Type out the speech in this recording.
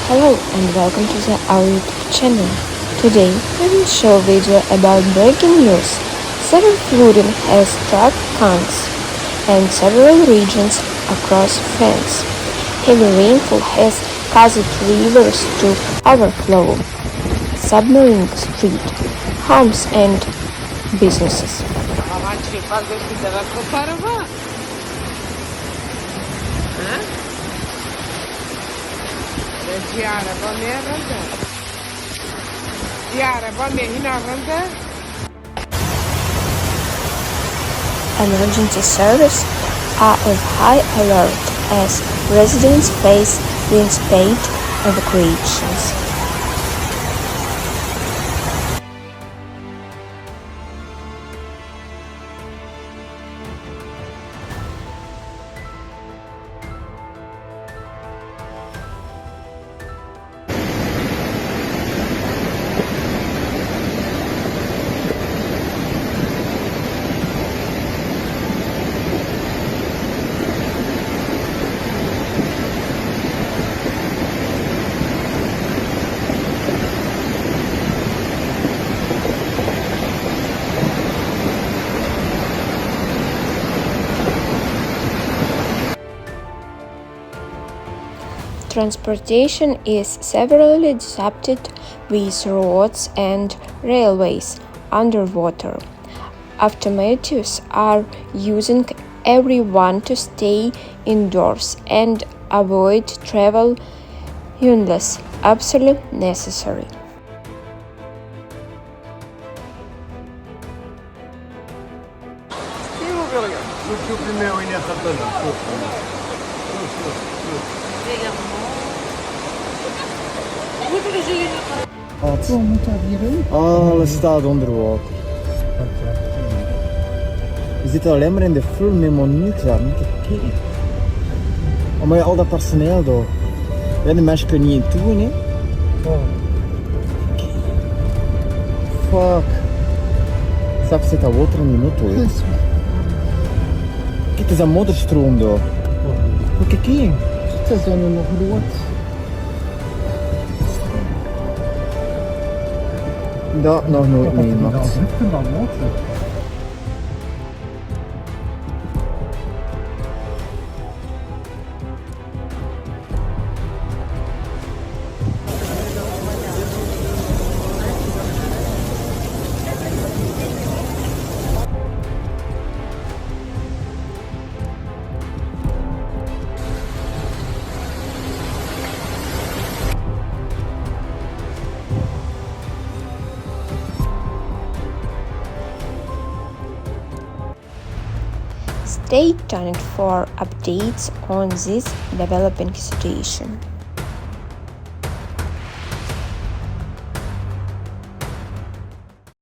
Hello and welcome to our YouTube channel. Today we will show a video about breaking news. Severe flooding has struck Cannes and several regions across France. Heavy rainfall has caused rivers to overflow, submerging street, homes and businesses. Emergency services are on high alert as residents face wind-speed evacuations. Transportation is severely disrupted with roads and railways underwater. Authorities are using everyone to stay indoors and avoid travel unless absolutely necessary. Alles staat onder water. Je zit alleen maar in de film met maar niks aan. Kijk. Maar ja, al dat personeel daar. Ja, de mensen kunnen niet in toe, hè. Fuck. Straks zit dat water in die auto, hè. Kijk, het is een modderstroom daar. Kijk hier. Het is dan nog rood. Dat nog nooit meegemaakt. Stay tuned for updates on this developing situation.